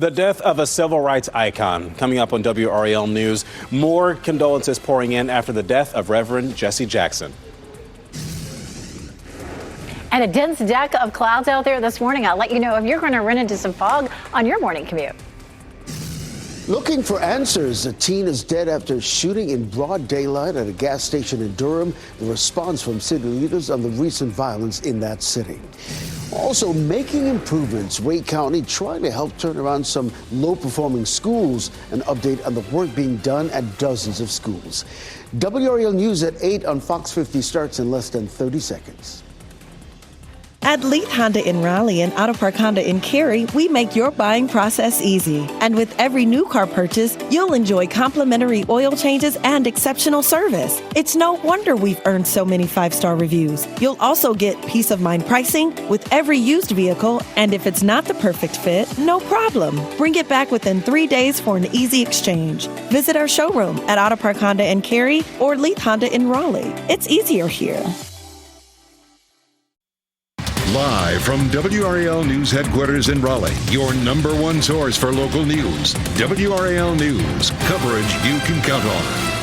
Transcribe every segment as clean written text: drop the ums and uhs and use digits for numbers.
The death of a civil rights icon. Coming up on WRAL News, more condolences pouring in after the death of Reverend Jesse Jackson. And a dense deck of clouds out there this morning. I'll let you know if you're going to run into some fog on your morning commute. Looking for answers. A teen is dead after shooting in broad daylight at a gas station in Durham. The response from city leaders on the recent violence in that city. Also making improvements. Wake County trying to help turn around some low-performing schools. An update on the work being done at dozens of schools. WRAL News at 8 on Fox 50 starts in less than 30 seconds. At Leith Honda in Raleigh and Auto Park Honda in Cary, we make your buying process easy. And with every new car purchase, you'll enjoy complimentary oil changes and exceptional service. It's no wonder we've earned so many 5-star reviews. You'll also get peace of mind pricing with every used vehicle, and if it's not the perfect fit, no problem. Bring it back within 3 days for an easy exchange. Visit our showroom at Auto Park Honda in Cary or Leith Honda in Raleigh. It's easier here. Live from WRAL News headquarters in Raleigh, your number one source for local news. WRAL News, coverage you can count on.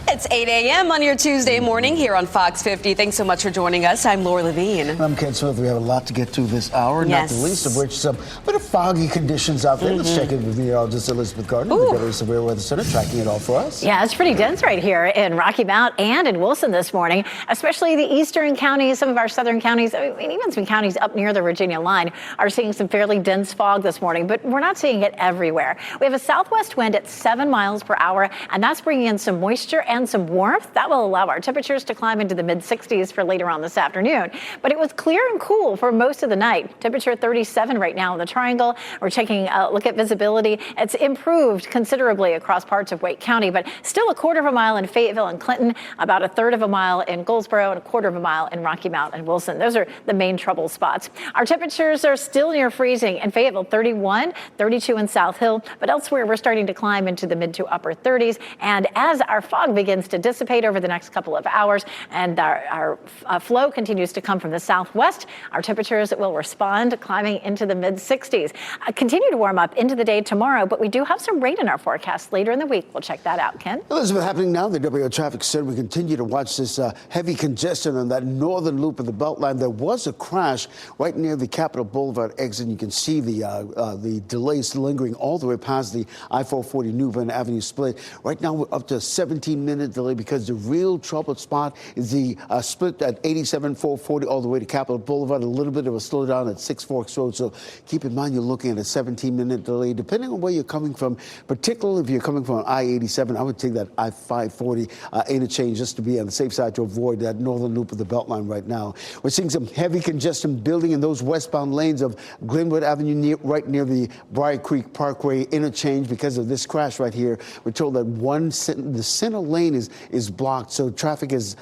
It's 8 a.m. on your Tuesday morning here on Fox 50. Thanks so much for joining us. I'm Laura Levine. I'm Ken Smith. We have a lot to get to this hour, yes. Not the least of which some bit of foggy conditions out there. Let's check in with meteorologist Elizabeth Gardner, the Governor Severe Weather Center, tracking it all for us. Yeah, it's pretty dense right here in Rocky Mount and in Wilson this morning, especially the eastern counties, some of our southern counties, even some counties up near the Virginia line are seeing some fairly dense fog this morning, but we're not seeing it everywhere. We have a southwest wind at 7 miles per hour, and that's bringing in some moisture and some warmth. That will allow our temperatures to climb into the mid-60s for later on this afternoon. But it was clear and cool for most of the night. Temperature 37 right now in the Triangle. We're taking a look at visibility. It's improved considerably across parts of Wake County, but still a quarter of a mile in Fayetteville and Clinton, about a third of a mile in Goldsboro, and a quarter of a mile in Rocky Mount and Wilson. Those are the main trouble spots. Our temperatures are still near freezing in Fayetteville, 31, 32 in South Hill, but elsewhere we're starting to climb into the mid to upper 30s. And as our fog begins to dissipate over the next couple of hours and our flow continues to come from the southwest, our temperatures will respond, climbing into the mid-60s. Continue to warm up into the day tomorrow, but we do have some rain in our forecast later in the week. We'll check that out. Ken? Elizabeth, happening now, the WRAL Traffic Center. We continue to watch this heavy congestion on that northern loop of the Beltline. There was a crash right near the Capitol Boulevard exit. You can see the delays lingering all the way past the I-440 New Bern Avenue split. Right now, we're up to a 17-minute delay because the real trouble spot is the split at 87-440 all the way to Capitol Boulevard. A little bit of a slowdown at Six Forks Road. So keep in mind you're looking at a 17-minute delay, depending on where you're coming from. Particularly if you're coming from I-87, I would take that I-540 interchange just to be on the safe side to avoid that northern loop of the Beltline right now. We're seeing some heavy congestion building in those westbound lanes of Glenwood Avenue right near the Briar Creek Parkway interchange because of this crash right here. We're told that the center lane is blocked, so traffic is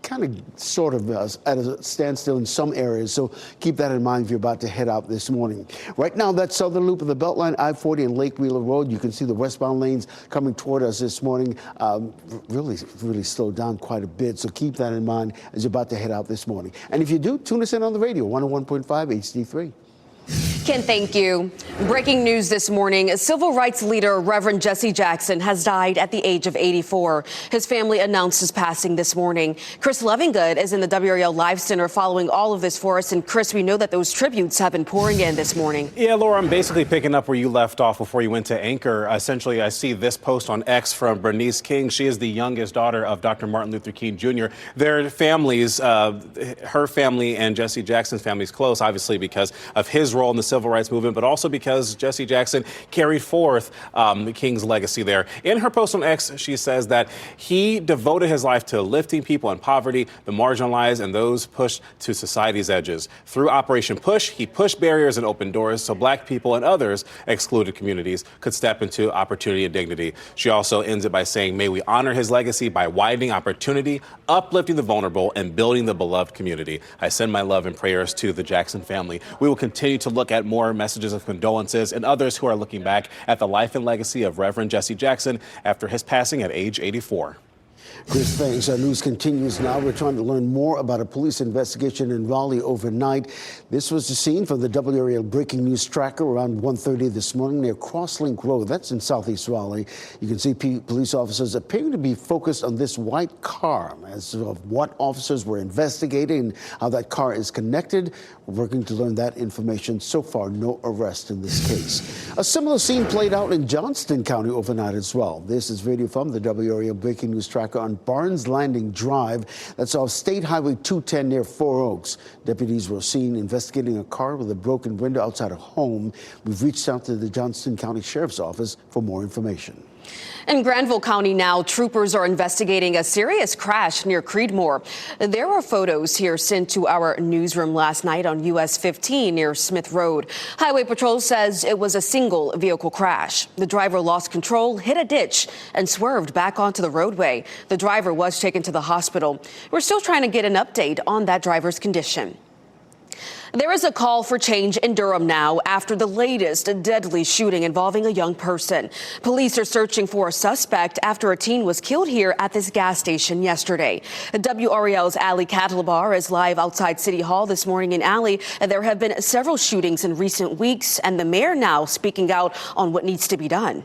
kind of sort of at a standstill in some areas. So keep that in mind if you're about to head out this morning. Right now, that southern loop of the Beltline, I-40 and Lake Wheeler Road, you can see the westbound lanes coming toward us this morning. Really slowed down quite a bit. So keep that in mind as you're about to head out this morning. And if you do, tune us in on the radio, 101.5 HD3. Ken, thank you. Breaking news this morning. Civil rights leader Reverend Jesse Jackson has died at the age of 84. His family announced his passing this morning. Chris Lovingood is in the WRAL Live Center following all of this for us. And Chris, we know that those tributes have been pouring in this morning. Yeah, Laura, I'm basically picking up where you left off before you went to anchor. Essentially, I see this post on X from Bernice King. She is the youngest daughter of Dr. Martin Luther King Jr. Their families, her family and Jesse Jackson's family is close, obviously, because of his role in the civil rights movement, but also because Jesse Jackson carried forth King's legacy there. In her post on X, she says that he devoted his life to lifting people in poverty, the marginalized, and those pushed to society's edges. Through Operation Push, he pushed barriers and opened doors so Black people and others excluded communities could step into opportunity and dignity. She also ends it by saying, may we honor his legacy by widening opportunity, uplifting the vulnerable, and building the beloved community. I send my love and prayers to the Jackson family. We will continue to look at more messages of condolences and others who are looking back at the life and legacy of Reverend Jesse Jackson after his passing at age 84. Chris, thanks. Our news continues now. We're trying to learn more about a police investigation in Raleigh overnight. This was the scene from the WRAL breaking news tracker around 1:30 this morning near Crosslink Road. That's in southeast Raleigh. You can see police officers appearing to be focused on this white car. As of what officers were investigating and how that car is connected, we're working to learn that information. So far, no arrest in this case. A similar scene played out in Johnston County overnight as well. This is video from the WRAL breaking news tracker on Barnes Landing Drive. That's off State Highway 210 near Four Oaks. Deputies were seen investigating a car with a broken window outside a home. We've reached out to the Johnston County Sheriff's Office for more information. In Granville County now, troopers are investigating a serious crash near Creedmoor. There were photos here sent to our newsroom last night on US 15 near Smith Road. Highway Patrol says it was a single vehicle crash. The driver lost control, hit a ditch, and swerved back onto the roadway. The driver was taken to the hospital. We're still trying to get an update on that driver's condition. There is a call for change in Durham now after the latest deadly shooting involving a young person. Police are searching for a suspect after a teen was killed here at this gas station yesterday. WRAL's Ali Katlabar is live outside City Hall this morning. In Ali, there have been several shootings in recent weeks, and the mayor now speaking out on what needs to be done.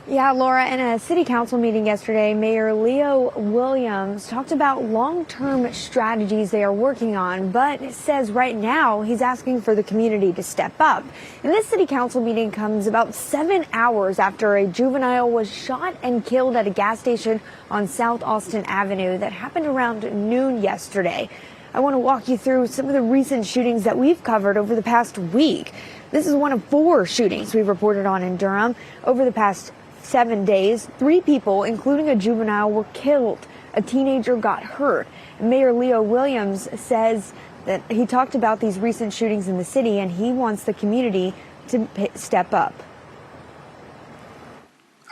Yeah, Laura, in a city council meeting yesterday, Mayor Leo Williams talked about long-term strategies they are working on, but says right now he's asking for the community to step up. And this city council meeting comes about 7 hours after a juvenile was shot and killed at a gas station on South Austin Avenue that happened around noon yesterday. I want to walk you through some of the recent shootings that we've covered over the past week. This is one of 4 shootings we've reported on in Durham over the past 7 days. 3 people, including a juvenile, were killed. A teenager got hurt. Mayor Leo Williams says that he talked about these recent shootings in the city and he wants the community to step up.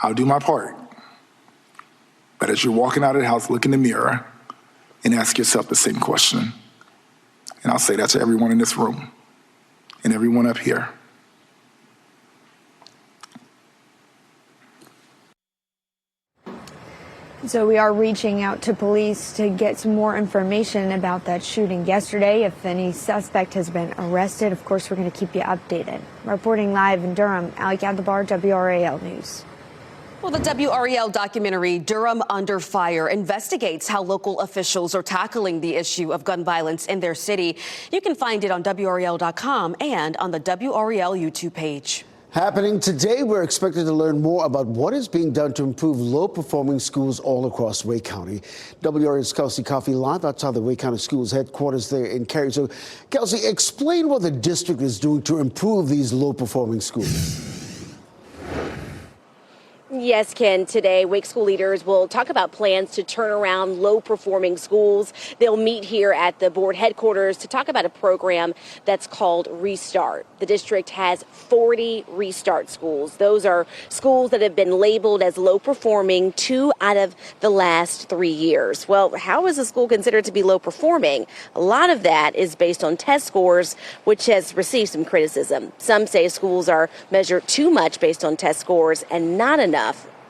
I'll do my part. But as you're walking out of the house, look in the mirror and ask yourself the same question. And I'll say that to everyone in this room and everyone up here. So we are reaching out to police to get some more information about that shooting yesterday. If any suspect has been arrested, of course, we're going to keep you updated. Reporting live in Durham, Ali Katlabar, WRAL News. Well, the WRAL documentary Durham Under Fire investigates how local officials are tackling the issue of gun violence in their city. You can find it on WRAL.com and on the WRAL YouTube page. Happening today, we're expected to learn more about what is being done to improve low-performing schools all across Wake County. WRAL's Kelsey Coffey live outside the Wake County Schools headquarters there in Cary. So, Kelsey, explain what the district is doing to improve these low-performing schools. Yes, Ken. Today, Wake school leaders will talk about plans to turn around low-performing schools. They'll meet here at the board headquarters to talk about a program that's called Restart. The district has 40 Restart schools. Those are schools that have been labeled as low-performing 2 out of the last 3 years. Well, how is a school considered to be low-performing? A lot of that is based on test scores, which has received some criticism. Some say schools are measured too much based on test scores and not enough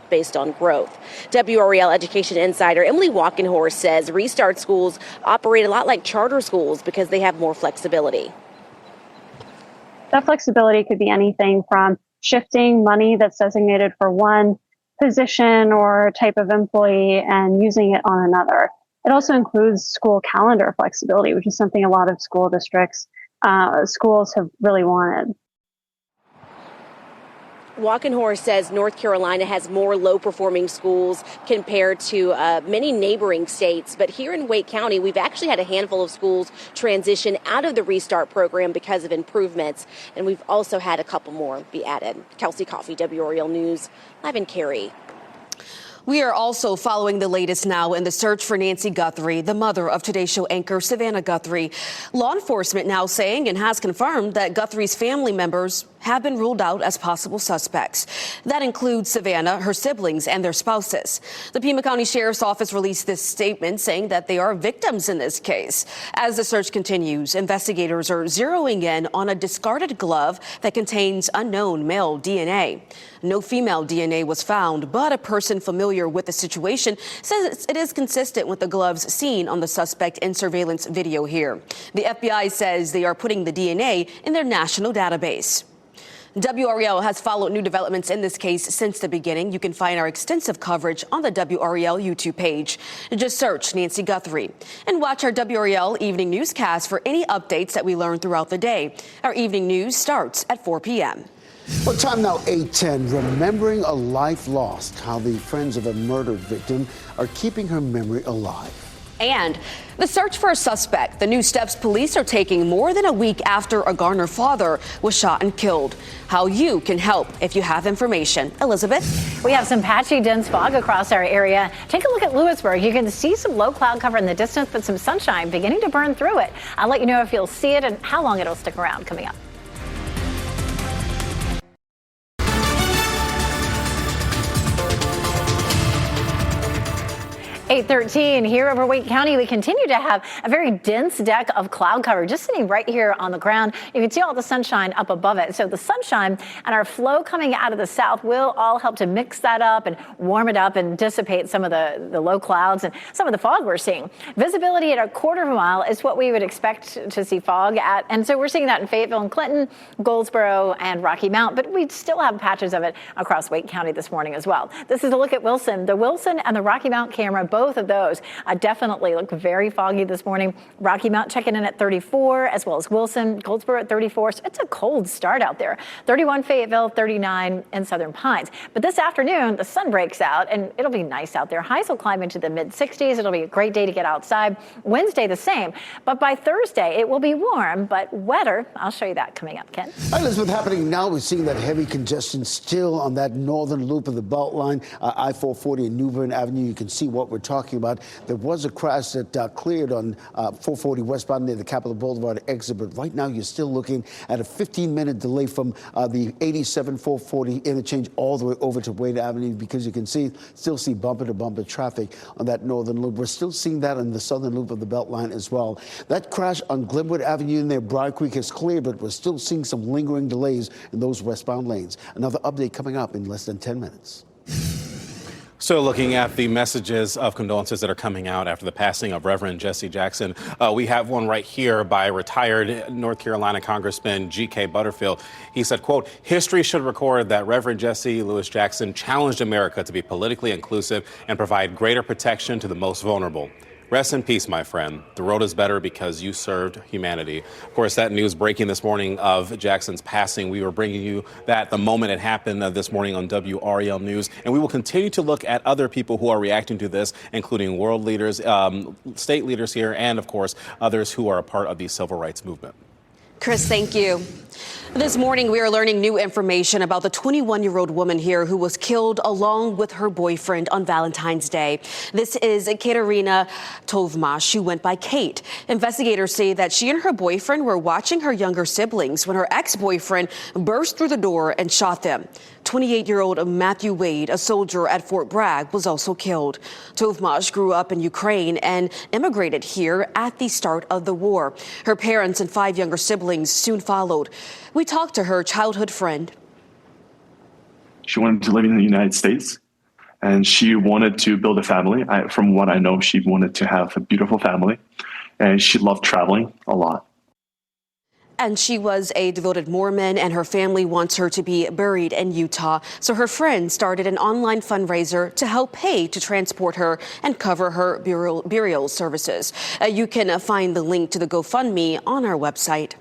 based on growth. WRAL Education Insider Emily Walkenhorst says Restart schools operate a lot like charter schools because they have more flexibility. That flexibility could be anything from shifting money that's designated for one position or type of employee and using it on another. It also includes school calendar flexibility, which is something a lot of school districts, schools have really wanted. Walkenhorst says North Carolina has more low-performing schools compared to many neighboring states. But here in Wake County, we've actually had a handful of schools transition out of the Restart program because of improvements. And we've also had a couple more be added. Kelsey Coffey, WRAL News, live in Cary. We are also following the latest now in the search for Nancy Guthrie, the mother of Today Show anchor Savannah Guthrie. Law enforcement now saying and has confirmed that Guthrie's family members have been ruled out as possible suspects. That includes Savannah, her siblings, and their spouses. The Pima County Sheriff's Office released this statement saying that they are victims in this case. As the search continues, investigators are zeroing in on a discarded glove that contains unknown male DNA. No female DNA was found, but a person familiar with the situation says it is consistent with the gloves seen on the suspect in surveillance video here. The FBI says they are putting the DNA in their national database. WRAL has followed new developments in this case since the beginning. You can find our extensive coverage on the WRAL YouTube page. Just search Nancy Guthrie and watch our WRAL evening newscast for any updates that we learn throughout the day. Our evening news starts at 4 p.m. Well, time now 8:10. Remembering a life lost. How the friends of a murdered victim are keeping her memory alive. And the search for a suspect. The new steps police are taking more than a week after a Garner father was shot and killed. How you can help if you have information. Elizabeth? We have some patchy dense fog across our area. Take a look at Lewisburg. You can see some low cloud cover in the distance, but some sunshine beginning to burn through it. I'll let you know if you'll see it and how long it'll stick around coming up. 8:13 here over Wake County. We continue to have a very dense deck of cloud cover just sitting right here on the ground. You can see all the sunshine up above it. So the sunshine and our flow coming out of the south will all help to mix that up and warm it up and dissipate some of the low clouds and some of the fog we're seeing. Visibility at a quarter of a mile is what we would expect to see fog at. And so we're seeing that in Fayetteville and Clinton, Goldsboro and Rocky Mount, but we still have patches of it across Wake County this morning as well. This is a look at Wilson. The Wilson and the Rocky Mount camera, both of those definitely look very foggy this morning. Rocky Mount checking in at 34, as well as Wilson, Goldsboro at 34. So it's a cold start out there. 31 Fayetteville, 39 in Southern Pines. But this afternoon, the sun breaks out and it'll be nice out there. Highs will climb into the mid-60s. It'll be a great day to get outside. Wednesday, the same. But by Thursday, it will be warm, but wetter. I'll show you that coming up, Ken. All right, Elizabeth, happening now. We're seeing that heavy congestion still on that northern loop of the Beltline, I-440 and New Bern Avenue. You can see what we're talking about. There was a crash that cleared on 440 westbound near the Capitol Boulevard exit, but right now you're still looking at a 15-minute delay from the 87 440 interchange all the way over to Wade Avenue, because you can still see bumper-to-bumper traffic on that northern loop. We're still seeing that on the southern loop of the Beltline as well. That crash on Glenwood Avenue near Briar Creek has cleared, but we're still seeing some lingering delays in those westbound lanes. Another update coming up in less than 10 minutes. So looking at the messages of condolences that are coming out after the passing of Reverend Jesse Jackson, we have one right here by retired North Carolina Congressman G.K. Butterfield. He said, quote, "History should record that Reverend Jesse Louis Jackson challenged America to be politically inclusive and provide greater protection to the most vulnerable. Rest in peace, my friend. The road is better because you served humanity." Of course, that news breaking this morning of Jackson's passing. We were bringing you that the moment it happened this morning on WRAL News. And we will continue to look at other people who are reacting to this, including world leaders, state leaders here, and, of course, others who are a part of the civil rights movement. Chris, thank you. This morning, we are learning new information about the 21-year-old woman here who was killed along with her boyfriend on Valentine's Day. This is Katerina Tovmash, who went by Kate. Investigators say that she and her boyfriend were watching her younger siblings when her ex-boyfriend burst through the door and shot them. 28-year-old Matthew Wade, a soldier at Fort Bragg, was also killed. Tovmash grew up in Ukraine and immigrated here at the start of the war. Her parents and 5 younger siblings soon followed. We talked to her childhood friend. She wanted to live in the United States, and she wanted to build a family. From what I know, she wanted to have a beautiful family, and she loved traveling a lot. And she was a devoted Mormon, and her family wants her to be buried in Utah. So her friends started an online fundraiser to help pay to transport her and cover her burial services. You can find the link to the GoFundMe on our website.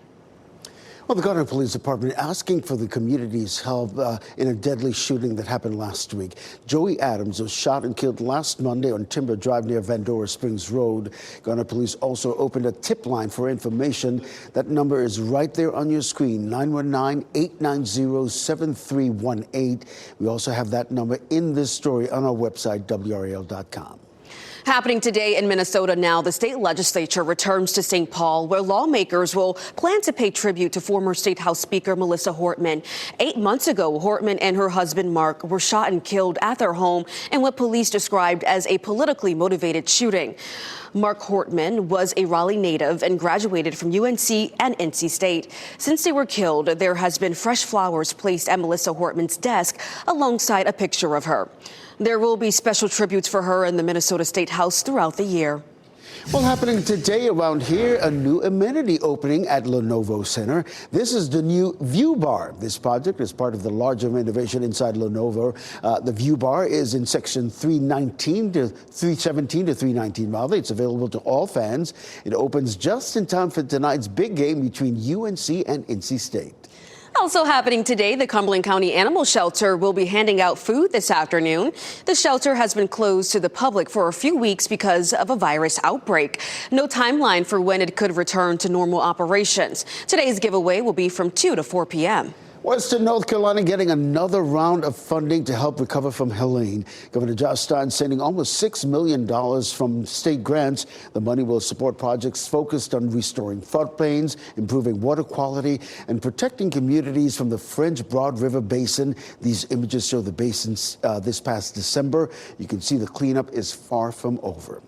Well, the Garner Police Department asking for the community's help in a deadly shooting that happened last week. Joey Adams was shot and killed last Monday on Timber Drive near Vandora Springs Road. Garner Police also opened a tip line for information. That number is right there on your screen, 919-890-7318. We also have that number in this story on our website, WRAL.com. Happening today in Minnesota now, the state legislature returns to St. Paul, where lawmakers will plan to pay tribute to former State House Speaker Melissa Hortman. 8 months ago, Hortman and her husband Mark were shot and killed at their home in what police described as a politically motivated shooting. Mark Hortman was a Raleigh native and graduated from UNC and NC State. Since they were killed, there has been fresh flowers placed at Melissa Hortman's desk alongside a picture of her. There will be special tributes for her in the Minnesota State House throughout the year. Well, happening today around here, a new amenity opening at Lenovo Center. This is the new View Bar. This project is part of the larger renovation inside Lenovo. The View Bar is in section 317 to 319 rather. It's available to all fans. It opens just in time for tonight's big game between UNC and NC State. Also happening today, the Cumberland County Animal Shelter will be handing out food this afternoon. The shelter has been closed to the public for a few weeks because of a virus outbreak. No timeline for when it could return to normal operations. Today's giveaway will be from 2 to 4 p.m. Western North Carolina getting another round of funding to help recover from Helene. Governor Josh Stein sending almost $6 million from state grants. The money will support projects focused on restoring floodplains, improving water quality, and protecting communities from the French Broad River Basin. These images show the basins this past December. You can see the cleanup is far from over.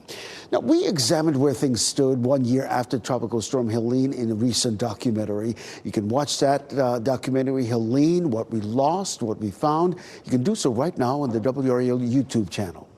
Now, we examined where things stood 1 year after Tropical Storm Helene in a recent documentary. You can watch that documentary, Helene, What We Lost, What We Found. You can do so right now on the WRAL YouTube channel.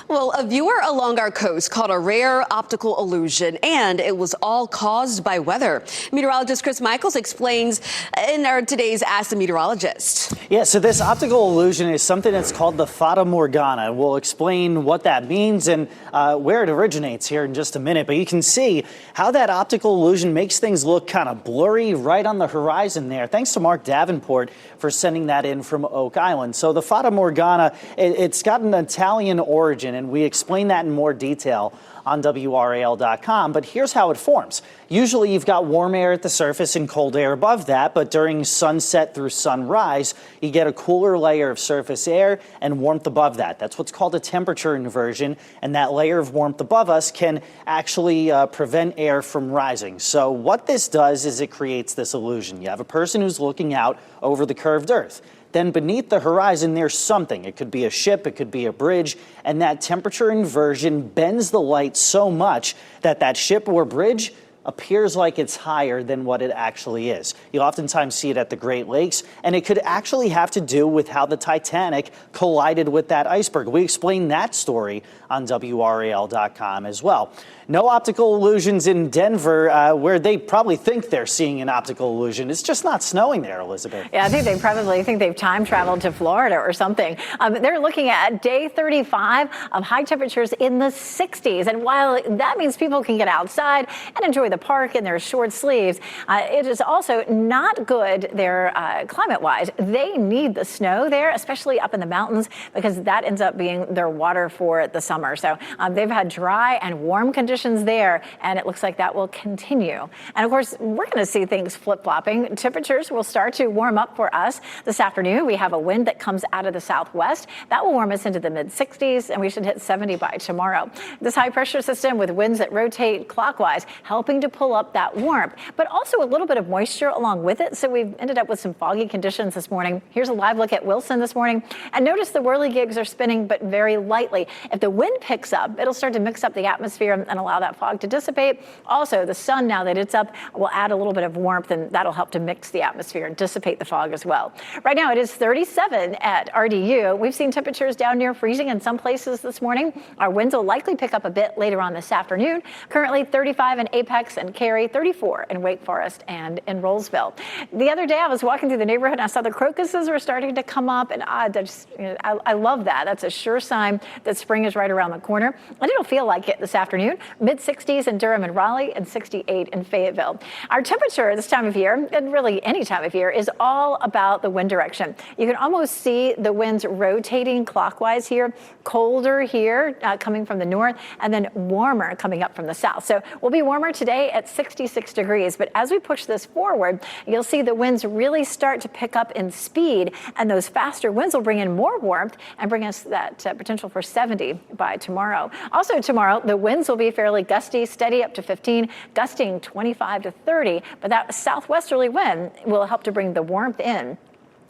Well, a viewer along our coast caught a rare optical illusion, and it was all caused by weather. Meteorologist Chris Michaels explains in our today's Ask the Meteorologist. Yeah, so this optical illusion is something that's called the Fata Morgana. We'll explain what that means and where it originates here in just a minute. But you can see how that optical illusion makes things look kind of blurry right on the horizon there. Thanks to Mark Davenport for sending that in from Oak Island. So the Fata Morgana, it's got an Italian origin, and we explain that in more detail on WRAL.com. But here's how it forms. Usually you've got warm air at the surface and cold air above that, but during sunset through sunrise, you get a cooler layer of surface air and warmth above that. That's what's called a temperature inversion, and that layer of warmth above us can actually prevent air from rising. So what this does is it creates this illusion. You have a person who's looking out over the curved earth. Then beneath the horizon, there's something. It could be a ship, it could be a bridge, and that temperature inversion bends the light so much that that ship or bridge appears like it's higher than what it actually is. You oftentimes see it at the Great Lakes, and it could actually have to do with how the Titanic collided with that iceberg. We explain that story on WRAL.com as well. No optical illusions in Denver, where they probably think they're seeing an optical illusion. It's just not snowing there, Elizabeth. Yeah, I think they probably think they've time traveled to Florida or something. They're looking at day 35 of high temperatures in the 60s. And while that means people can get outside and enjoy the park in their short sleeves, it is also not good there climate-wise. They need the snow there, especially up in the mountains, because that ends up being their water for the summer. So they've had dry and warm conditions there, and it looks like that will continue. And of course, we're going to see things flip-flopping. Temperatures will start to warm up for us this afternoon. We have a wind that comes out of the southwest. That will warm us into the mid-60s, and we should hit 70 by tomorrow. This high-pressure system with winds that rotate clockwise, helping to pull up that warmth, but also a little bit of moisture along with it. So we've ended up with some foggy conditions this morning. Here's a live look at Wilson this morning. And notice the whirligigs are spinning, but very lightly. If the wind picks up, it'll start to mix up the atmosphere and allow that fog to dissipate. Also, the sun, now that it's up, will add a little bit of warmth, and that'll help to mix the atmosphere and dissipate the fog as well. Right now, it is 37 at RDU. We've seen temperatures down near freezing in some places this morning. Our winds will likely pick up a bit later on this afternoon. Currently 35 in Apex and Cary, 34 in Wake Forest and in Rollsville. The other day, I was walking through the neighborhood and I saw the crocuses were starting to come up, and I love that. That's a sure sign that spring is right around the corner. And it'll feel like it this afternoon. Mid-60s in Durham and Raleigh, and 68 in Fayetteville. Our temperature this time of year, and really any time of year, is all about the wind direction. You can almost see the winds rotating clockwise here, colder here coming from the north, and then warmer coming up from the south. So we'll be warmer today at 66 degrees, but as we push this forward, you'll see the winds really start to pick up in speed, and those faster winds will bring in more warmth and bring us that potential for 70 by by tomorrow. Also tomorrow, the winds will be fairly gusty, steady up to 15, gusting 25 to 30. But that southwesterly wind will help to bring the warmth in.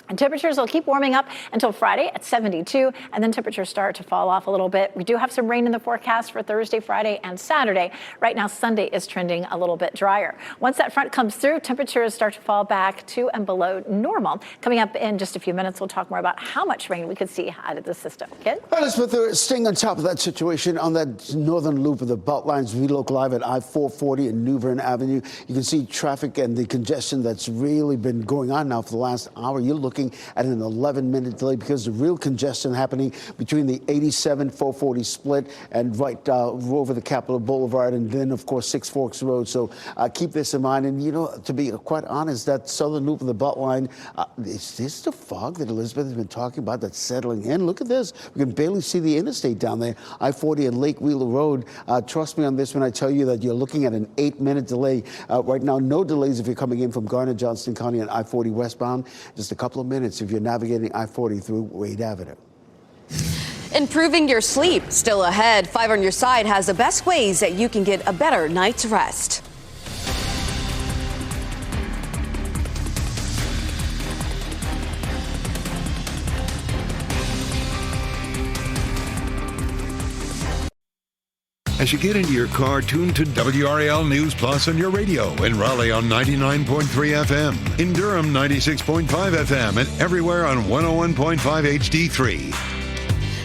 And temperatures will keep warming up until Friday at 72, and then temperatures start to fall off a little bit. We do have some rain in the forecast for Thursday, Friday, and Saturday. Right now, Sunday is trending a little bit drier. Once that front comes through, temperatures start to fall back to and below normal. Coming up in just a few minutes, we'll talk more about how much rain we could see out of the system. Ken? Elizabeth, staying on top of that situation on that northern loop of the Beltlines, we look live at I-440 and New Bern Avenue. You can see traffic and the congestion that's really been going on now for the last hour. You're looking at an 11-minute delay because the real congestion happening between the 87-440 split and right over the Capitol Boulevard, and then, of course, Six Forks Road. So keep this in mind. And, you know, to be quite honest, that southern loop of the Beltline, is this the fog that Elizabeth has been talking about that's settling in? Look at this. We can barely see the interstate down there, I-40 and Lake Wheeler Road. Trust me on this when I tell you that you're looking at an 8-minute delay. Right now, no delays if you're coming in from Garner, Johnston County and I-40 westbound. Just a couple of minutes if you're navigating I-40 through Wade Avenue. Improving your sleep still ahead. 5 on Your Side has the best ways that you can get a better night's rest. As you get into your car, tune to WRAL News Plus on your radio. In Raleigh on 99.3 FM. In Durham, 96.5 FM. And everywhere on 101.5 HD3.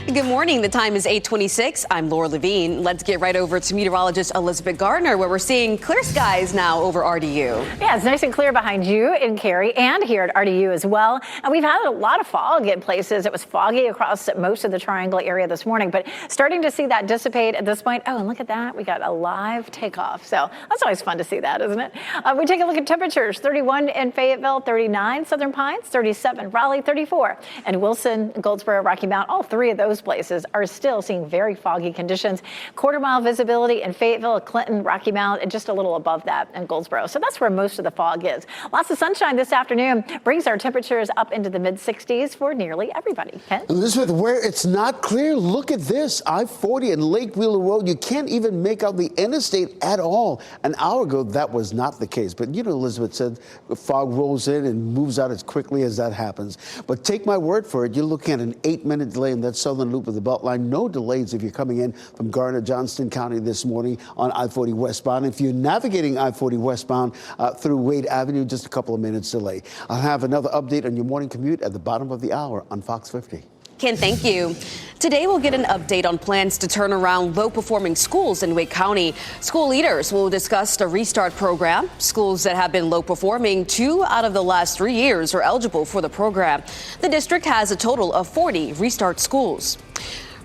Good morning. The time is 8:26. I'm Laura Levine. Let's get right over to meteorologist Elizabeth Gardner, where we're seeing clear skies now over RDU. Yeah, it's nice and clear behind you in Cary and here at RDU as well. And we've had a lot of fog in places. It was foggy across most of the Triangle area this morning, but starting to see that dissipate at this point. Oh, and look at that. We got a live takeoff. So that's always fun to see that, isn't it? We take a look at temperatures. 31 in Fayetteville, 39 Southern Pines, 37 Raleigh, 34. And Wilson, Goldsboro, Rocky Mount, all three of those places are still seeing very foggy conditions. Quarter-mile visibility in Fayetteville, Clinton, Rocky Mount, and just a little above that in Goldsboro. So that's where most of the fog is. Lots of sunshine this afternoon brings our temperatures up into the mid-60s for nearly everybody. Ken? Elizabeth, where it's not clear, look at this. I-40 and Lake Wheeler Road, you can't even make out the interstate at all. An hour ago, that was not the case. But, you know, Elizabeth said the fog rolls in and moves out as quickly as that happens. But take my word for it, you're looking at an 8-minute delay in that southern loop of the Beltline. No delays if you're coming in from Garner, Johnston County this morning on I-40 westbound. If you're navigating I-40 westbound through Wade Avenue, just a couple of minutes delay. I'll have another update on your morning commute at the bottom of the hour on Fox 50. Ken, thank you. Today we'll get an update on plans to turn around low-performing schools in Wake County. School leaders will discuss the Restart program. Schools that have been low-performing 2 out of the last 3 years are eligible for the program. The district has a total of 40 Restart schools.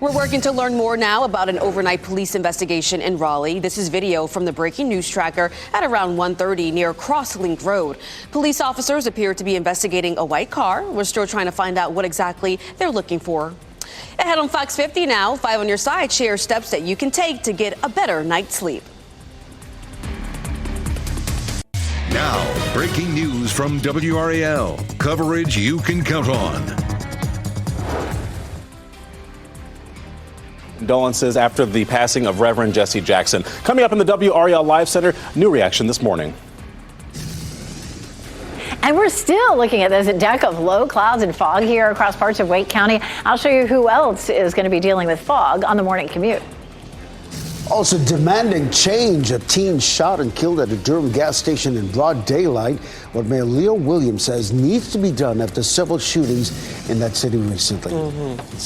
We're working to learn more now about an overnight police investigation in Raleigh. This is video from the breaking news tracker at around 1:30 near Crosslink Road. Police officers appear to be investigating a white car. We're still trying to find out what exactly they're looking for. Ahead on Fox 50 now, 5 on Your Side shares steps that you can take to get a better night's sleep. Now, breaking news from WRAL. Coverage you can count on. Condolences after the passing of Reverend Jesse Jackson. Coming up in the WRAL Live Center, new reaction this morning. And we're still looking at this deck of low clouds and fog here across parts of Wake County. I'll show you who else is going to be dealing with fog on the morning commute. Also demanding change. A teen shot and killed at a Durham gas station in broad daylight. What Mayor Leo Williams says needs to be done after several shootings in that city recently.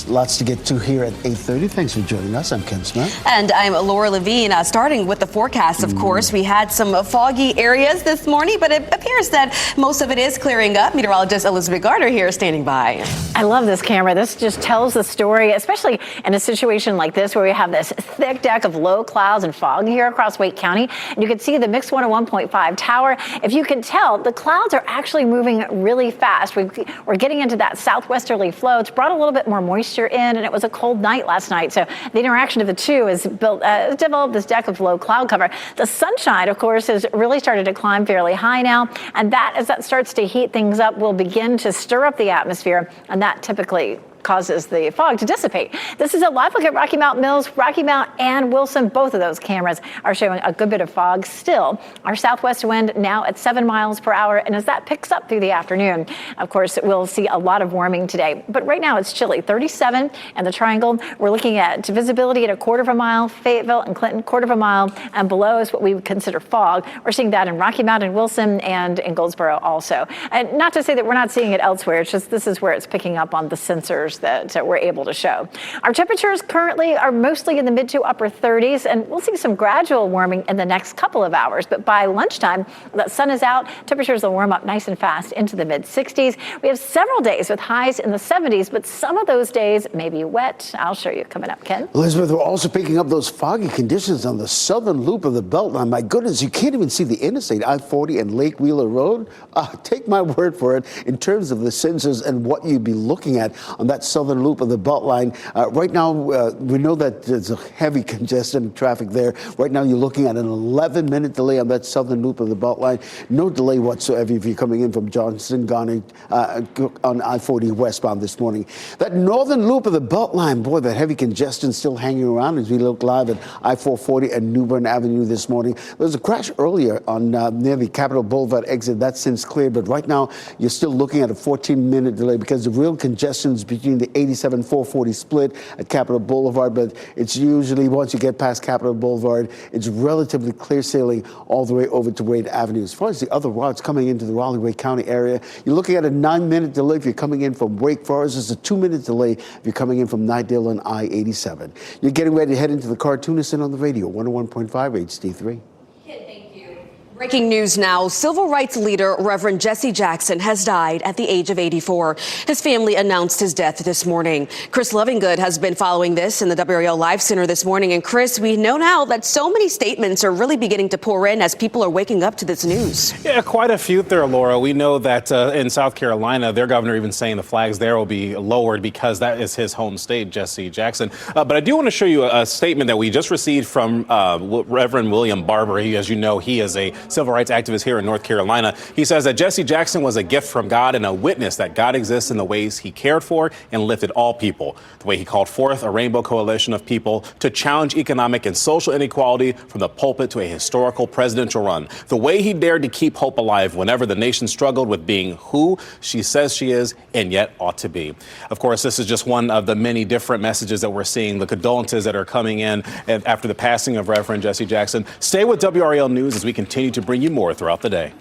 Lots to get to here at 8:30. Thanks for joining us. I'm Ken Smith. And I'm Laura Levine. Starting with the forecast, of course, we had some foggy areas this morning, but it appears that most of it is clearing up. Meteorologist Elizabeth Gardner here standing by. I love this camera. This just tells the story, especially in a situation like this where we have this thick deck of low clouds and fog here across Wake County. And you can see the Mix 101.5 tower. If you can tell, the clouds are actually moving really fast. We're getting into that southwesterly flow. It's brought a little bit more moisture in, and it was a cold night last night. So the interaction of the two has developed this deck of low cloud cover. The sunshine, of course, has really started to climb fairly high now. And that, as that starts to heat things up, will begin to stir up the atmosphere. And that typically causes the fog to dissipate. This is a live look at Rocky Mount Mills, Rocky Mount and Wilson. Both of those cameras are showing a good bit of fog still. Our southwest wind now at 7 miles per hour. And as that picks up through the afternoon, of course, we'll see a lot of warming today. But right now it's chilly, 37 and the Triangle. We're looking at visibility at a quarter of a mile, Fayetteville and Clinton, quarter of a mile, and below is what we would consider fog. We're seeing that in Rocky Mount and Wilson and in Goldsboro also. And not to say that we're not seeing it elsewhere, it's just this is where it's picking up on the sensors that we're able to show. Our temperatures currently are mostly in the mid to upper 30s, and we'll see some gradual warming in the next couple of hours. But by lunchtime, the sun is out, temperatures will warm up nice and fast into the mid 60s. We have several days with highs in the 70s, but some of those days may be wet. I'll show you coming up, Ken. Elizabeth, we're also picking up those foggy conditions on the southern loop of the Beltline. My goodness, you can't even see the interstate, I-40 and Lake Wheeler Road. Take my word for it in terms of the sensors and what you'd be looking at on that southern loop of the Beltline. Right now, we know that there's a heavy congestion traffic there. Right now, you're looking at an 11-minute delay on that southern loop of the Beltline. No delay whatsoever if you're coming in from Johnston, Garnet, on I-40 westbound this morning. That northern loop of the Beltline, boy, that heavy congestion still hanging around as we look live at I-440 and New Bern Avenue this morning. There was a crash earlier on near the Capitol Boulevard exit. That's since cleared, but right now you're still looking at a 14-minute delay because the real congestion is between the 87-440 split at Capitol Boulevard, but it's usually once you get past Capitol Boulevard, it's relatively clear sailing all the way over to Wade Avenue. As far as the other routes coming into the Raleigh-Wade County area, you're looking at a 9-minute delay if you're coming in from Wake Forest. It's a 2-minute delay if you're coming in from Nidale and I-87. You're getting ready to head into the Cartoonist and on the radio, 101.5 HD3. Breaking news now. Civil rights leader Reverend Jesse Jackson has died at the age of 84. His family announced his death this morning. Chris Lovingood has been following this in the WRAL Live Center this morning. And Chris, we know now that so many statements are really beginning to pour in as people are waking up to this news. Yeah, quite a few there, Laura. We know that in South Carolina, their governor even saying the flags there will be lowered because that is his home state, Jesse Jackson. But I do want to show you a statement that we just received from Reverend William Barber. As you know, he is a civil rights activist here in North Carolina. He says that Jesse Jackson was a gift from God and a witness that God exists in the ways he cared for and lifted all people. The way he called forth a rainbow coalition of people to challenge economic and social inequality from the pulpit to a historical presidential run. The way he dared to keep hope alive whenever the nation struggled with being who she says she is and yet ought to be. Of course, this is just one of the many different messages that we're seeing, the condolences that are coming in after the passing of Reverend Jesse Jackson. Stay with WRAL News as we continue to bring you more throughout the day.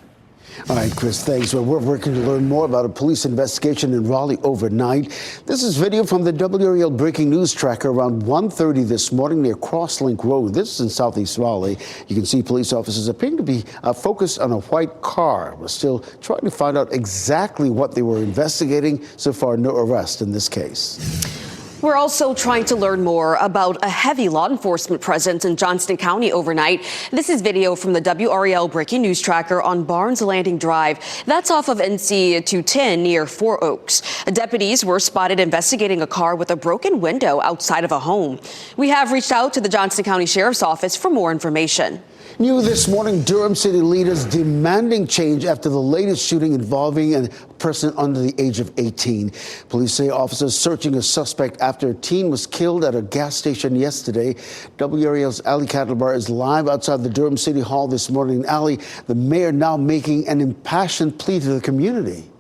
All right, Chris, thanks. Well, we're working to learn more about a police investigation in Raleigh overnight. This is video from the WRAL breaking news tracker around 1:30 this morning near Crosslink Road. This is in southeast Raleigh. You can see police officers appearing to be focused on a white car. We're still trying to find out exactly what they were investigating. So far, no arrest in this case. We're also trying to learn more about a heavy law enforcement presence in Johnston County overnight. This is video from the WRAL breaking news tracker on Barnes Landing Drive. That's off of NC 210 near Four Oaks. Deputies were spotted investigating a car with a broken window outside of a home. We have reached out to the Johnston County Sheriff's Office for more information. New this morning, Durham City leaders demanding change after the latest shooting involving a person under the age of 18. Police say officers searching a suspect after a teen was killed at a gas station yesterday. WRAL's Ali Kattlebar is live outside the Durham City Hall this morning. Ali, the mayor now making an impassioned plea to the community.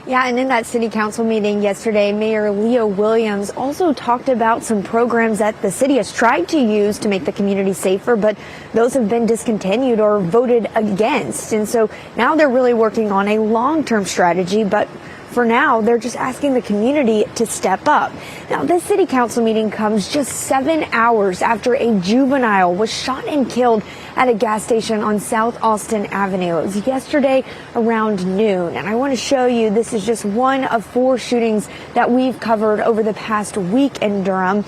Yeah, and in that city council meeting yesterday, Mayor Leo Williams also talked about some programs that the city has tried to use to make the community safer, but those have been discontinued or voted against. And so now they're really working on a long-term strategy, but for now, they're just asking the community to step up. Now, this city council meeting comes just 7 hours after a juvenile was shot and killed at a gas station on South Austin Avenue. It was yesterday around noon. And I want to show you, this is just one of 4 shootings that we've covered over the past week in Durham.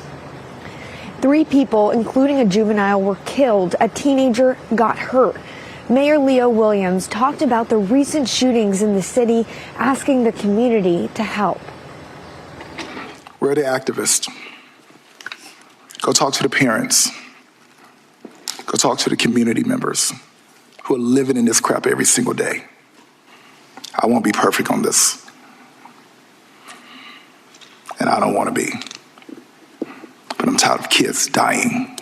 3 people, including a juvenile, were killed. A teenager got hurt. Mayor Leo Williams talked about the recent shootings in the city, asking the community to help. We're the activists. Go talk to the parents. Go talk to the community members who are living in this crap every single day. I won't be perfect on this. and I don't want to be. But I'm tired of kids dying.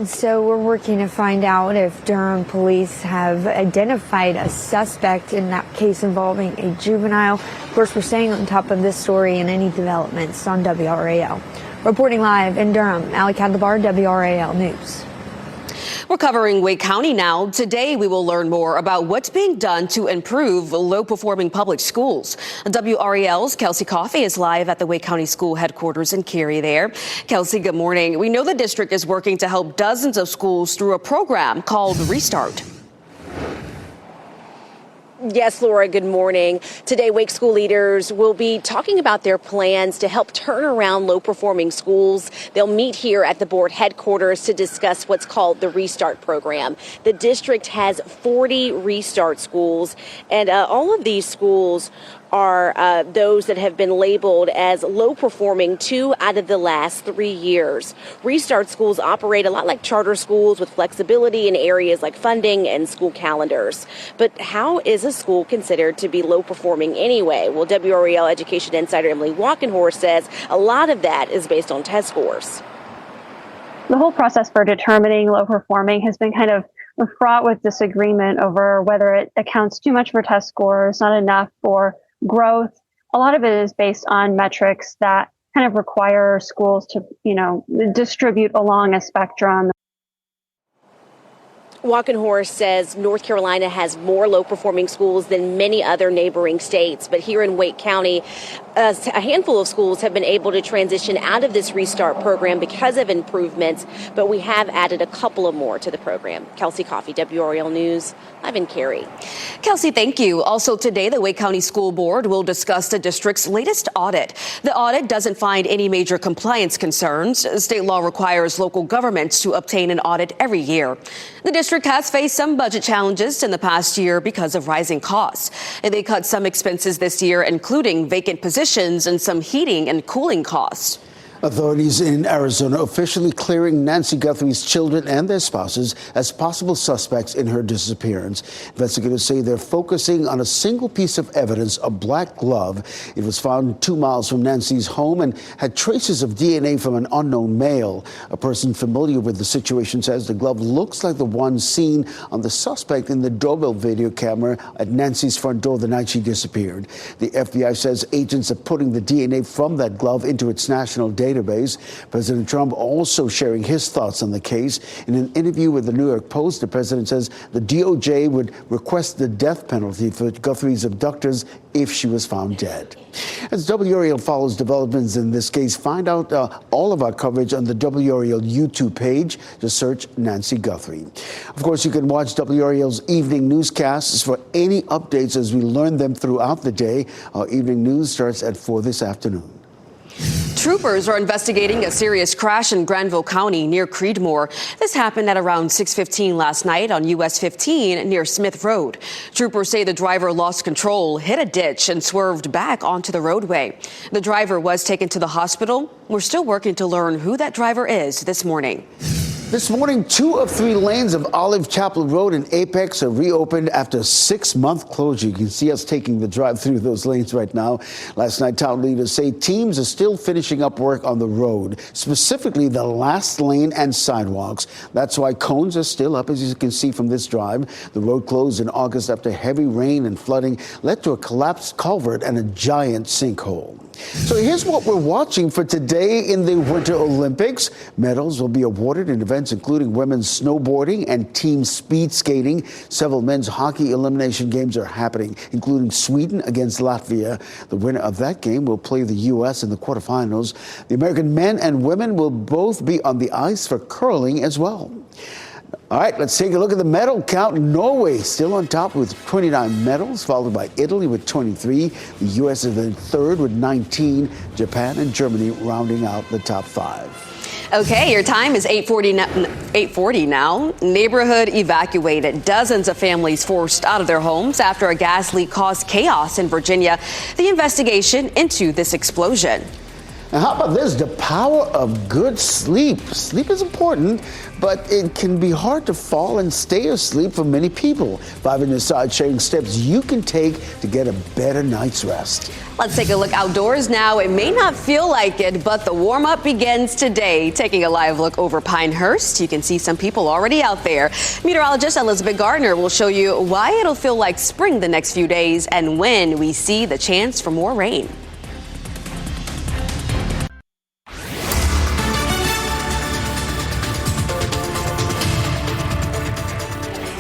So we're working to find out if Durham police have identified a suspect in that case involving a juvenile. Of course, we're staying on top of this story and any developments on WRAL. Reporting live in Durham, Ali Kadlabar, WRAL News. We're covering Wake County now. Today, we will learn more about what's being done to improve low-performing public schools. WRAL's Kelsey Coffey is live at the Wake County School headquarters in Cary there. Kelsey, good morning. We know the district is working to help dozens of schools through a program called Restart. Yes, Laura, good morning. Today, Wake school leaders will be talking about their plans to help turn around low-performing schools. They'll meet here at the board headquarters to discuss what's called the Restart program. The district has 40 Restart schools, and all of these schools are those that have been labeled as low-performing 2 out of the last 3 years. Restart schools operate a lot like charter schools with flexibility in areas like funding and school calendars. But how is a school considered to be low-performing anyway? Well, WRAL Education Insider Emily Walkenhorst says a lot of that is based on test scores. The whole process for determining low performing has been kind of fraught with disagreement over whether it accounts too much for test scores, not enough for growth. A lot of it is based on metrics that kind of require schools to, distribute along a spectrum. Walkenhorst says North Carolina has more low-performing schools than many other neighboring states. But here in Wake County, a handful of schools have been able to transition out of this Restart program because of improvements. But we have added a couple of more to the program. Kelsey Coffey, WRAL News, live in Cary. Kelsey, thank you. Also today, the Wake County School Board will discuss the district's latest audit. The audit doesn't find any major compliance concerns. State law requires local governments to obtain an audit every year. The district has faced some budget challenges in the past year because of rising costs. And they cut some expenses this year, including vacant positions and some heating and cooling costs. Authorities in Arizona officially clearing Nancy Guthrie's children and their spouses as possible suspects in her disappearance. Investigators say they're focusing on a single piece of evidence, a black glove. It was found 2 miles from Nancy's home and had traces of DNA from an unknown male. A person familiar with the situation says the glove looks like the one seen on the suspect in the doorbell video camera at Nancy's front door the night she disappeared. The FBI says agents are putting the DNA from that glove into its national database. President Trump also sharing his thoughts on the case. In an interview with the New York Post, the president says the DOJ would request the death penalty for Guthrie's abductors if she was found dead. As WRAL follows developments in this case, find out all of our coverage on the WRAL YouTube page. Just search Nancy Guthrie. Of course, you can watch WRAL's evening newscasts for any updates as we learn them throughout the day. Our evening news starts at 4 this afternoon. Troopers are investigating a serious crash in Granville County near Creedmoor. This happened at around 6:15 last night on US 15 near Smith Road. Troopers say the driver lost control, hit a ditch, and swerved back onto the roadway. The driver was taken to the hospital. We're still working to learn who that driver is this morning. This morning, 2 of 3 lanes of Olive Chapel Road in Apex are reopened after a 6-month closure. You can see us taking the drive through those lanes right now. Last night, town leaders say teams are still finishing up work on the road, specifically the last lane and sidewalks. That's why cones are still up, as you can see from this drive. The road closed in August after heavy rain and flooding led to a collapsed culvert and a giant sinkhole. So here's what we're watching for today in the Winter Olympics. Medals will be awarded in events including women's snowboarding and team speed skating. Several men's hockey elimination games are happening, including Sweden against Latvia. The winner of that game will play the U.S. in the quarterfinals. The American men and women will both be on the ice for curling as well. All right, let's take a look at the medal count. Norway still on top with 29 medals, followed by Italy with 23. The U.S. is in third with 19. Japan and Germany rounding out the top 5. Okay, your time is 8:40 now. Neighborhood evacuated. Dozens of families forced out of their homes after a gas leak caused chaos in Virginia. The investigation into this explosion. And how about this? The power of good sleep. Sleep is important, but it can be hard to fall and stay asleep for many people. 5 on your side, sharing steps you can take to get a better night's rest. Let's take a look outdoors now. It may not feel like it, but the warm-up begins today. Taking a live look over Pinehurst, you can see some people already out there. Meteorologist Elizabeth Gardner will show you why it'll feel like spring the next few days and when we see the chance for more rain.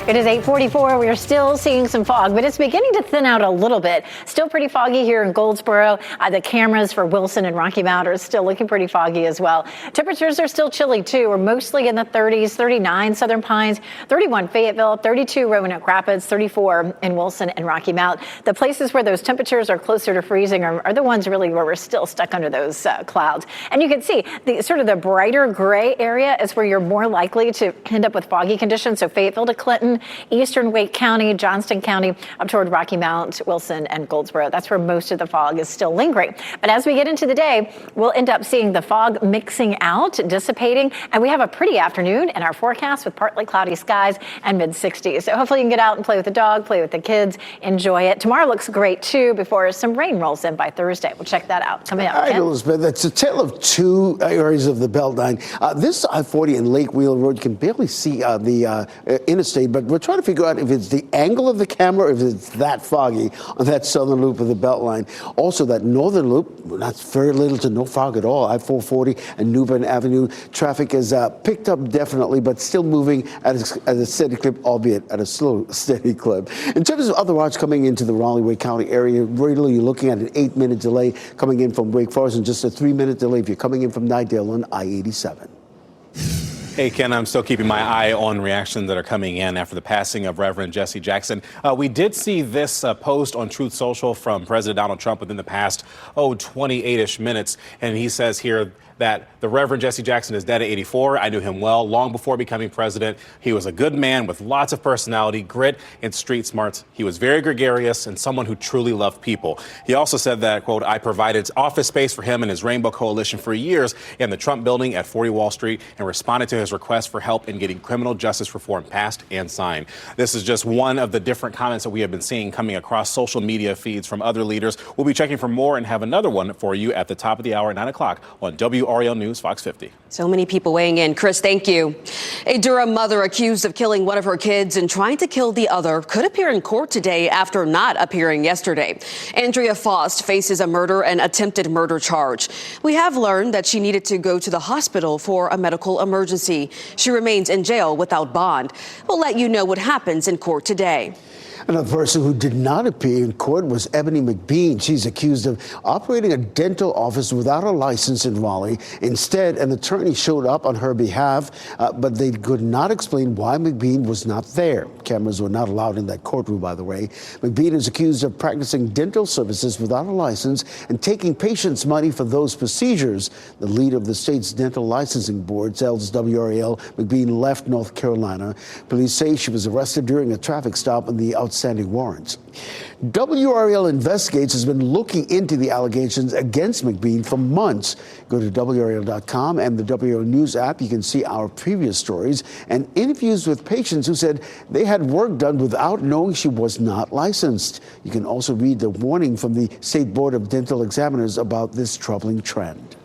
It is 8:44. We are still seeing some fog, but it's beginning to thin out a little bit. Still pretty foggy here in Goldsboro. The cameras for Wilson and Rocky Mount are still looking pretty foggy as well. Temperatures are still chilly, too. We're mostly in the 30s, 39 Southern Pines, 31 Fayetteville, 32 Roanoke Rapids, 34 in Wilson and Rocky Mount. The places where those temperatures are closer to freezing are the ones really where we're still stuck under those clouds. And you can see the brighter gray area is where you're more likely to end up with foggy conditions. So Fayetteville to Clinton, eastern Wake County, Johnston County, up toward Rocky Mount, Wilson, and Goldsboro. That's where most of the fog is still lingering. But as we get into the day, we'll end up seeing the fog mixing out, dissipating, and we have a pretty afternoon in our forecast with partly cloudy skies and mid-60s. So hopefully you can get out and play with the dog, play with the kids, enjoy it. Tomorrow looks great, too, before some rain rolls in by Thursday. We'll check that out. Coming up. All right, Elizabeth, it's a tale of two areas of the Beltline. This I-40 and Lake Wheel Road, you can barely see the interstate, but we're trying to figure out if it's the angle of the camera or if it's that foggy on that southern loop of the Beltline. Also, that northern loop, not very little to no fog at all. I-440 and New Bern Avenue. Traffic is picked up definitely, but still moving at a steady clip, albeit at a slow, steady clip. In terms of other routes coming into the Raleigh-Wake County area, really you're looking at an 8-minute delay coming in from Wake Forest and just a 3-minute delay if you're coming in from Nidale on I-87. Hey, Ken, I'm still keeping my eye on reactions that are coming in after the passing of Reverend Jesse Jackson. We did see this post on Truth Social from President Donald Trump within the past, 28-ish minutes. And he says here that the Reverend Jesse Jackson is dead at 84. I knew him well long before becoming president. He was a good man with lots of personality, grit, and street smarts. He was very gregarious and someone who truly loved people. He also said that, quote, I provided office space for him and his Rainbow Coalition for years in the Trump building at 40 Wall Street and responded to his request for help in getting criminal justice reform passed and signed. This is just one of the different comments that we have been seeing coming across social media feeds from other leaders. We'll be checking for more and have another one for you at the top of the hour at 9 o'clock on WRAL News, Fox 50. So many people weighing in. Chris, thank you. A Durham mother accused of killing one of her kids and trying to kill the other could appear in court today after not appearing yesterday. Andrea Faust faces a murder and attempted murder charge. We have learned that she needed to go to the hospital for a medical emergency. She remains in jail without bond. We'll let you know what happens in court today. Another person who did not appear in court was Ebony McBean. She's accused of operating a dental office without a license in Raleigh. Instead, an attorney showed up on her behalf, but they could not explain why McBean was not there. Cameras were not allowed in that courtroom, by the way. McBean is accused of practicing dental services without a license and taking patients' money for those procedures. The leader of the state's dental licensing board tells WRAL McBean left North Carolina. Police say she was arrested during a traffic stop on the outstanding warrants. WRAL Investigates has been looking into the allegations against McBean for months. Go to WRAL.com and the WRAL News app. You can see our previous stories and interviews with patients who said they had work done without knowing she was not licensed. You can also read the warning from the State Board of Dental Examiners about this troubling trend.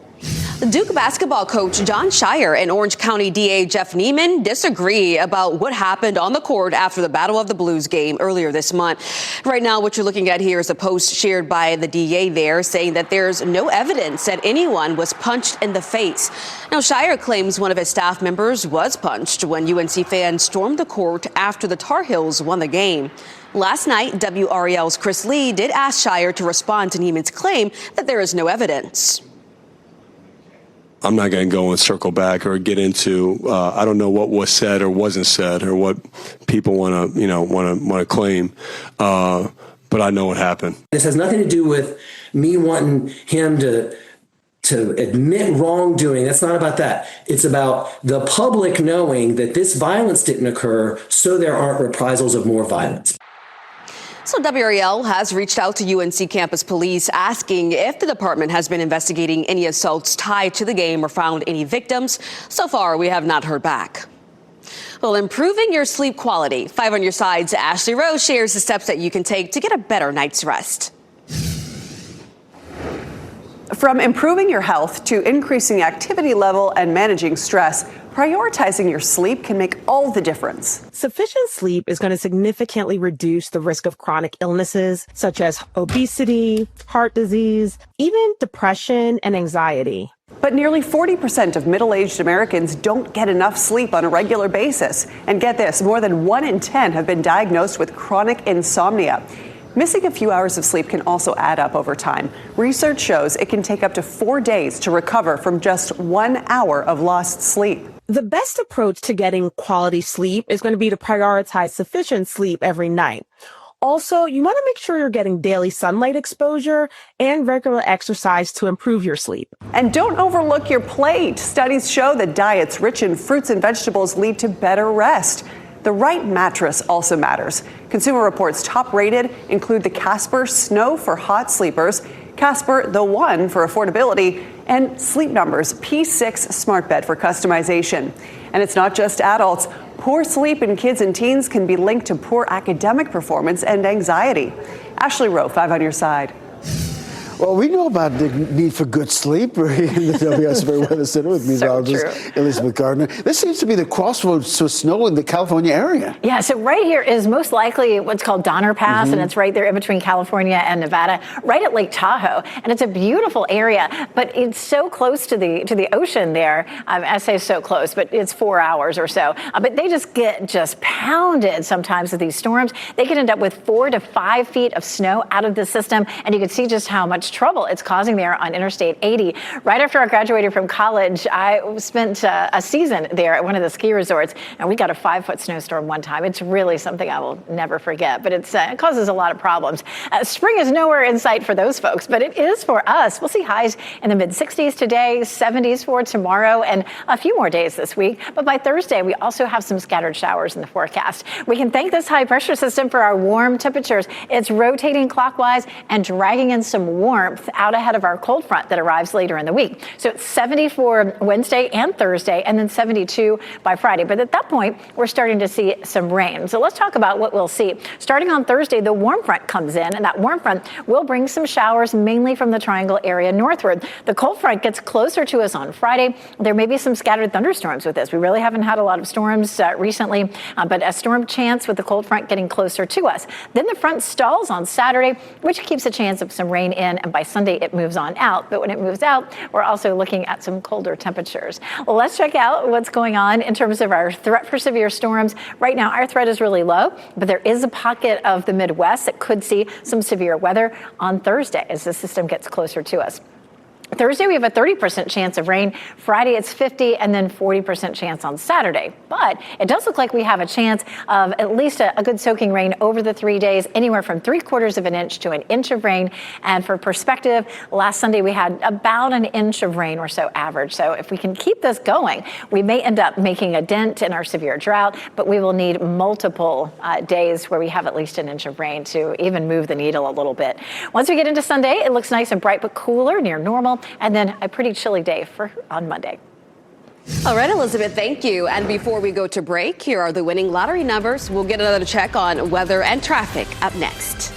Duke basketball coach John Shire and Orange County DA Jeff Neiman disagree about what happened on the court after the Battle of the Blues game earlier this month. Right now, what you're looking at here is a post shared by the DA there saying that there's no evidence that anyone was punched in the face. Now, Shire claims one of his staff members was punched when UNC fans stormed the court after the Tar Heels won the game. Last night, WRAL's Chris Lee did ask Shire to respond to Neiman's claim that there is no evidence. I'm not going to go and circle back or get into, I don't know what was said or wasn't said or what people want to claim. But I know what happened. This has nothing to do with me wanting him to admit wrongdoing. That's not about that. It's about the public knowing that this violence didn't occur so there aren't reprisals of more violence. So WRAL has reached out to UNC campus police asking if the department has been investigating any assaults tied to the game or found any victims. So far, we have not heard back. Well, improving your sleep quality. 5 on your side's Ashley Rose shares the steps that you can take to get a better night's rest. From improving your health to increasing activity level and managing stress, prioritizing your sleep can make all the difference. Sufficient sleep is going to significantly reduce the risk of chronic illnesses such as obesity, heart disease, even depression and anxiety. But nearly 40% of middle-aged Americans don't get enough sleep on a regular basis. And get this, more than 1 in 10 have been diagnosed with chronic insomnia. Missing a few hours of sleep can also add up over time. Research shows it can take up to 4 days to recover from just 1 hour of lost sleep. The best approach to getting quality sleep is going to be to prioritize sufficient sleep every night. Also, you want to make sure you're getting daily sunlight exposure and regular exercise to improve your sleep. And don't overlook your plate. Studies show that diets rich in fruits and vegetables lead to better rest. The right mattress also matters. Consumer Reports top rated include the Casper Snow for hot sleepers, Casper The One for affordability, and Sleep Number's P6 smart bed for customization. And it's not just adults. Poor sleep in kids and teens can be linked to poor academic performance and anxiety. Ashley Rowe, 5 on your side. Well, we know about the need for good sleep. We're here in the WSB Weather Center with meteorologist Elizabeth Gardner. This seems to be the crossroads to snow in the California area. Yeah, so right here is most likely what's called Donner Pass, and it's right there in between California and Nevada, right at Lake Tahoe. And it's a beautiful area, but it's so close to the ocean there. I say so close, but it's 4 hours or so. But they get pounded sometimes with these storms. They can end up with 4 to 5 feet of snow out of the system, and you can see just how much trouble it's causing there on Interstate 80. Right after I graduated from college, I spent a season there at one of the ski resorts, and we got a 5-foot snowstorm one time. It's really something I will never forget, but it causes a lot of problems. Spring is nowhere in sight for those folks, but it is for us. We'll see highs in the mid-60s today, 70s for tomorrow, and a few more days this week. But by Thursday, we also have some scattered showers in the forecast. We can thank this high pressure system for our warm temperatures. It's rotating clockwise and dragging in some warmth out ahead of our cold front that arrives later in the week. So it's 70 for Wednesday and Thursday, and then 72 by Friday. But at that point, we're starting to see some rain. So let's talk about what we'll see. Starting on Thursday, the warm front comes in, and that warm front will bring some showers, mainly from the Triangle area northward. The cold front gets closer to us on Friday. There may be some scattered thunderstorms with this. We really haven't had a lot of storms recently, but a storm chance with the cold front getting closer to us. Then the front stalls on Saturday, which keeps a chance of some rain in, and by Sunday it moves on out. But when it moves out, we're also looking at some colder temperatures. Well, let's check out what's going on in terms of our threat for severe storms. Right now, our threat is really low, but there is a pocket of the Midwest that could see some severe weather on Thursday as the system gets closer to us. Thursday, we have a 30% chance of rain. Friday, it's 50, and then 40% chance on Saturday. But it does look like we have a chance of at least a good soaking rain over the 3 days, anywhere from 3/4 of an inch to an inch of rain. And for perspective, last Sunday, we had about an inch of rain or so average. So if we can keep this going, we may end up making a dent in our severe drought, but we will need multiple days where we have at least an inch of rain to even move the needle a little bit. Once we get into Sunday, it looks nice and bright, but cooler, near normal. And then a pretty chilly day on Monday. All right, Elizabeth, thank you. And before we go to break, here are the winning lottery numbers. We'll get another check on weather and traffic up next.